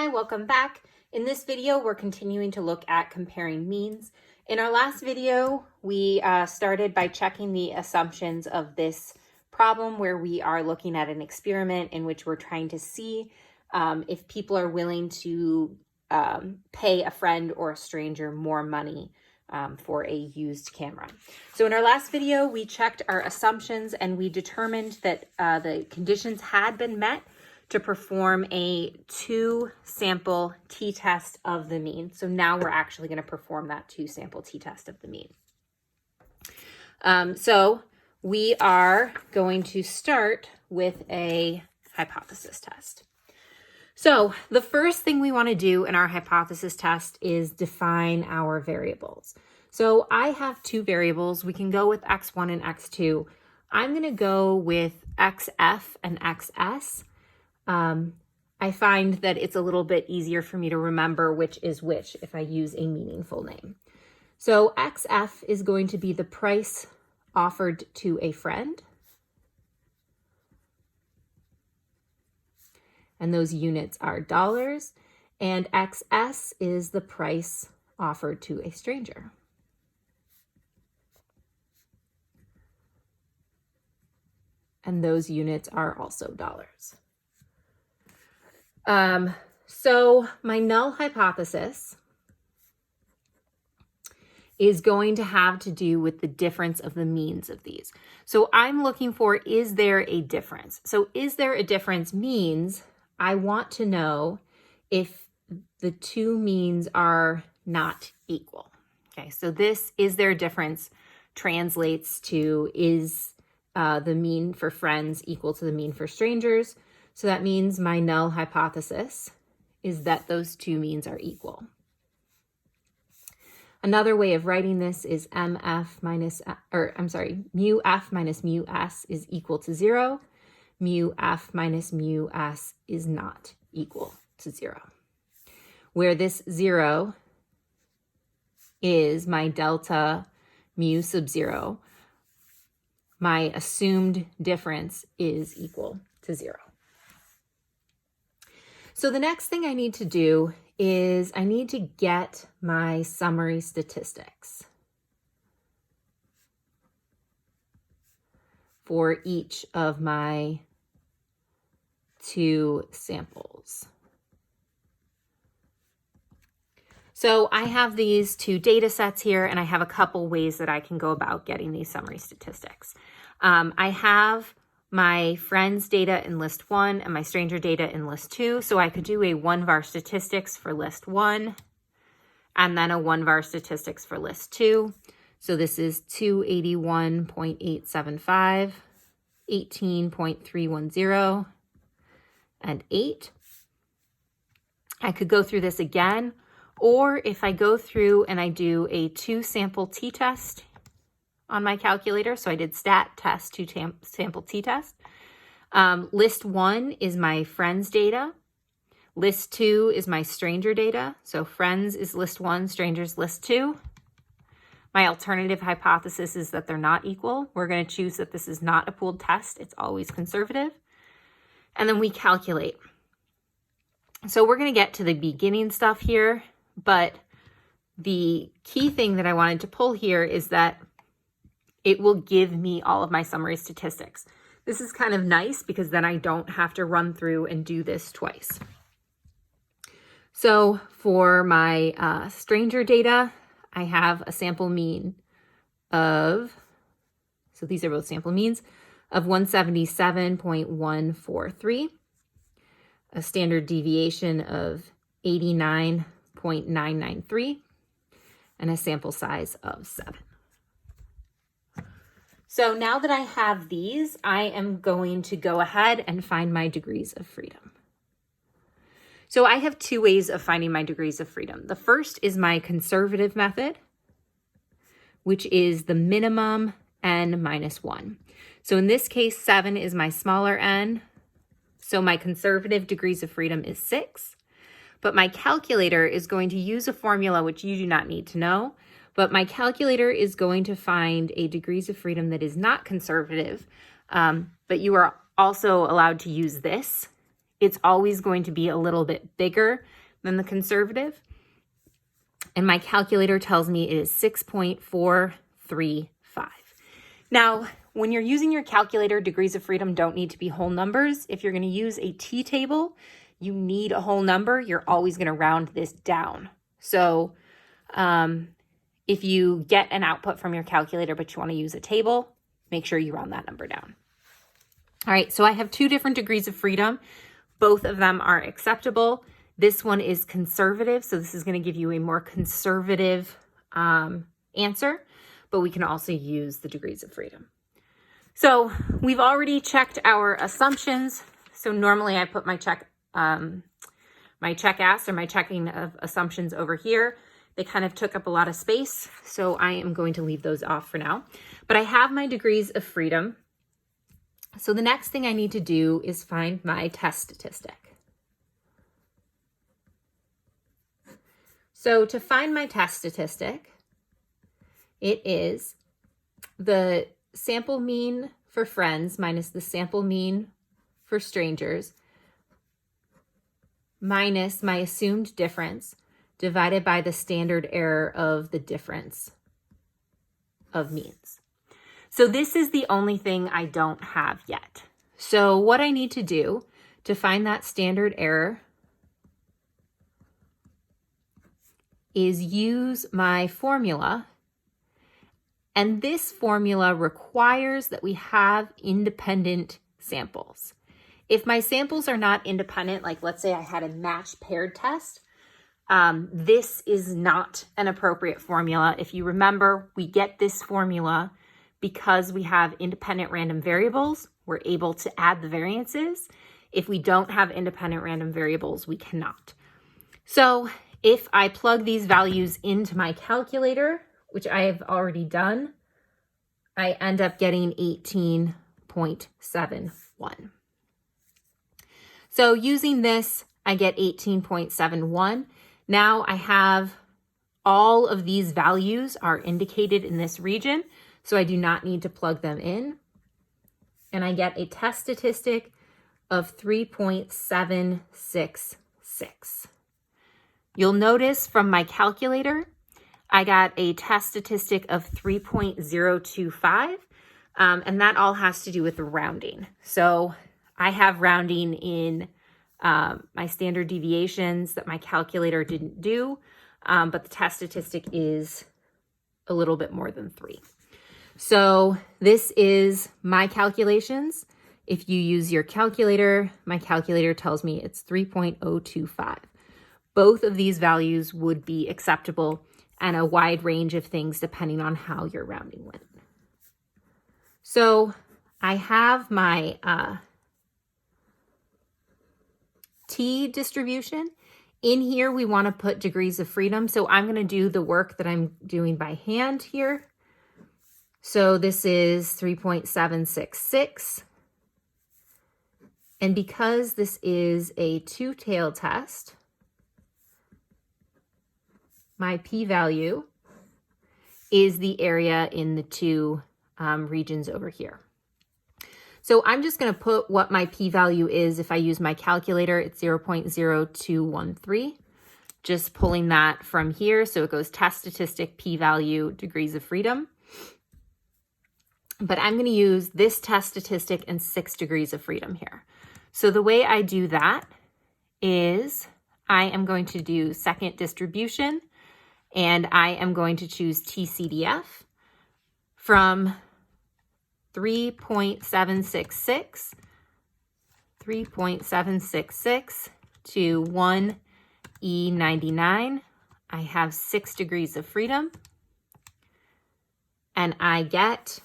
Hi, welcome back. In this video, we're continuing to look at comparing means. In our last video, we started by checking the assumptions of this problem where we are looking at an experiment in which we're trying to see if people are willing to pay a friend or a stranger more money for a used camera. So in our last video, we checked our assumptions and we determined that the conditions had been met to perform a 2-sample t-test of the mean. So now we're actually going to perform that 2-sample t-test of the mean. So we are going to start with a hypothesis test. So the first thing we want to do in our hypothesis test is define our variables. So I have two variables. We can go with x1 and x2. I'm going to go with xf and xs. I find that it's a little bit easier for me to remember which is which if I use a meaningful name. So XF is going to be the price offered to a friend. And those units are dollars. And XS is the price offered to a stranger. And those units are also dollars. So my null hypothesis is going to have to do with the difference of the means of these. So I'm looking for, is there a difference? So is there a difference means I want to know if the two means are not equal. Okay, so this is there a difference translates to is the mean for friends equal to the mean for strangers. So that means my null hypothesis is that those two means are equal. Another way of writing this is mu f minus mu s is equal to 0. Mu f minus mu s is not equal to 0. Where this 0 is my delta mu sub 0, my assumed difference is equal to 0. So the next thing I need to do is I need to get my summary statistics for each of my two samples. So I have these two data sets here, and I have a couple ways that I can go about getting these summary statistics. I have my friends data in list 1 and my stranger data in list 2. So I could do a 1var statistics for list 1 and then a 1var statistics for list 2. So this is 281.875, 18.310, and 8. I could go through this again, or if I go through and I do a 2-sample t-test on my calculator. So I did stat test 2-sample t-test. List 1 is my friends data. List 2 is my stranger data. So friends is list 1, strangers list 2. My alternative hypothesis is that they're not equal. We're going to choose that this is not a pooled test. It's always conservative. And then we calculate. So we're going to get to the beginning stuff here, but the key thing that I wanted to pull here is that it will give me all of my summary statistics. This is kind of nice because then I don't have to run through and do this twice. So for my stranger data, I have a sample mean of, so these are both sample means, of 177.143, a standard deviation of 89.993, and a sample size of 7. So now that I have these, I am going to go ahead and find my degrees of freedom. So I have two ways of finding my degrees of freedom. The first is my conservative method, which is the minimum n minus 1. So in this case, 7 is my smaller n. So my conservative degrees of freedom is 6. But my calculator is going to use a formula which you do not need to know. But my calculator is going to find a degrees of freedom that is not conservative. But you are also allowed to use this it's always going to be a little bit bigger than the conservative. And my calculator tells me it is 6.435. Now, when you're using your calculator, degrees of freedom don't need to be whole numbers. If you're going to use a t-table, you need a whole number. You're always going to round this down. So if you get an output from your calculator, but you want to use a table, make sure you round that number down. All right, so I have two different degrees of freedom. Both of them are acceptable. This one is conservative, so this is going to give you a more conservative answer, but we can also use the degrees of freedom. So we've already checked our assumptions. So normally I put my check-ass or my checking of assumptions over here. They kind of took up a lot of space, so I am going to leave those off for now. But I have my degrees of freedom. So the next thing I need to do is find my test statistic. So to find my test statistic, it is the sample mean for friends minus the sample mean for strangers minus my assumed difference divided by the standard error of the difference of means. So this is the only thing I don't have yet. So what I need to do to find that standard error is use my formula. And this formula requires that we have independent samples. If my samples are not independent, like let's say I had a matched paired test, this is not an appropriate formula. If you remember, we get this formula because we have independent random variables. We're able to add the variances. If we don't have independent random variables, we cannot. So if I plug these values into my calculator, which I have already done, I end up getting 18.71. So using this, I get 18.71. Now I have all of these values are indicated in this region, so I do not need to plug them in. And I get a test statistic of 3.766. You'll notice from my calculator, I got a test statistic of 3.025, and that all has to do with the rounding. So I have rounding in my standard deviations that my calculator didn't do, but the test statistic is a little bit more than 3. So this is my calculations. If you use your calculator, my calculator tells me it's 3.025. Both of these values would be acceptable and a wide range of things depending on how your rounding went. So I have my T distribution. In here, we want to put degrees of freedom. So I'm going to do the work that I'm doing by hand here. So this is 3.766. And because this is a two-tailed test, my p-value is the area in the two regions over here. So I'm just going to put what my p-value is. If I use my calculator, it's 0.0213. Just pulling that from here. So it goes test statistic, p-value, degrees of freedom. But I'm going to use this test statistic and 6 degrees of freedom here. So the way I do that is I am going to do second distribution, and I am going to choose TCDF from 3.766 to 1E99. I have 6 degrees of freedom, and I get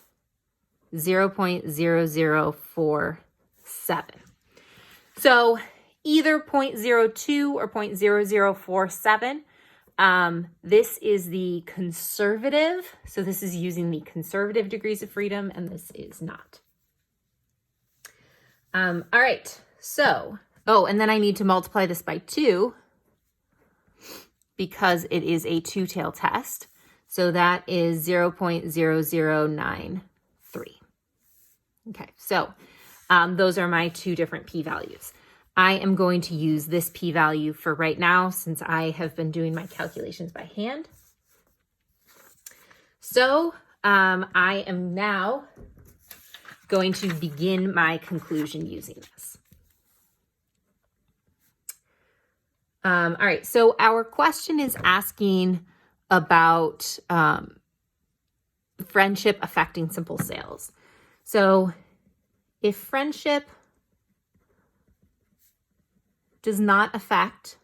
0.0047. So either 0.02 or 0.0047. This is the conservative. So this is using the conservative degrees of freedom, and this is not. All right. So, and then I need to multiply this by 2 because it is a two-tailed test. So that is 0.0093. Okay, so those are my two different p-values. I am going to use this p-value for right now since I have been doing my calculations by hand. So I am now going to begin my conclusion using this. All right, so our question is asking about friendship affecting simple sales. So if friendship does not affect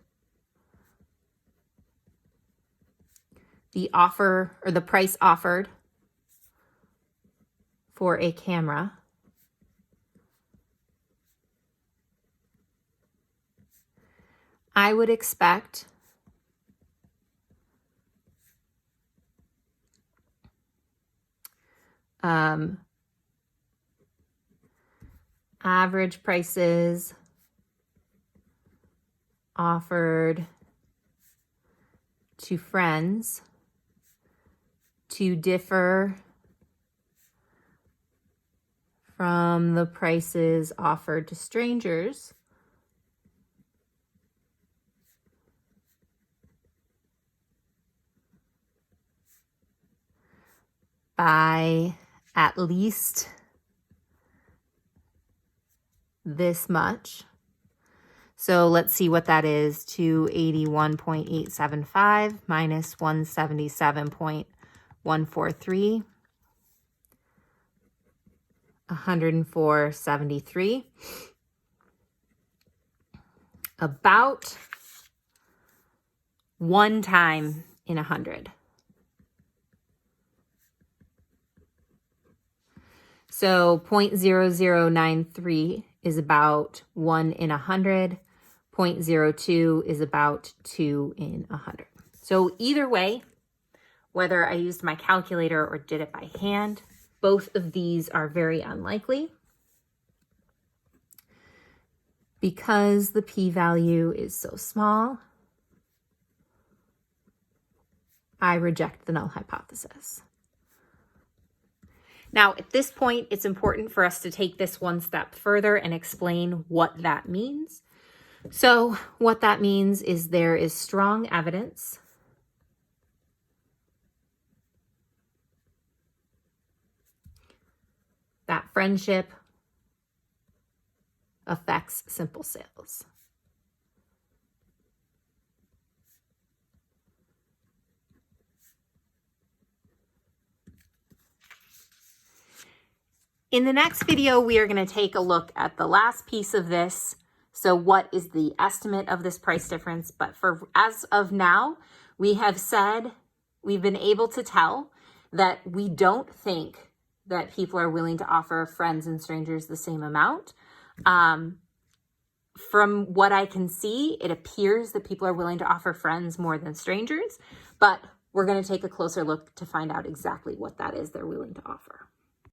the offer or the price offered for a camera, I would expect average prices offered to friends to differ from the prices offered to strangers by at least this much. So let's see what that is. 281.875 minus 177.143. 104.73. About 1 time in 100. So 0.0093 is about 1 in 100. 0.02 is about 2 in 100. So either way, whether I used my calculator or did it by hand, both of these are very unlikely because the p-value is so small. I reject the null hypothesis. Now, at this point, it's important for us to take this one step further and explain what that means. So what that means is there is strong evidence that friendship affects simple sales. In the next video, we are going to take a look at the last piece of this. So what is the estimate of this price difference? But for as of now, we have said, we've been able to tell that we don't think that people are willing to offer friends and strangers the same amount. From what I can see, it appears that people are willing to offer friends more than strangers, but we're going to take a closer look to find out exactly what that is they're willing to offer.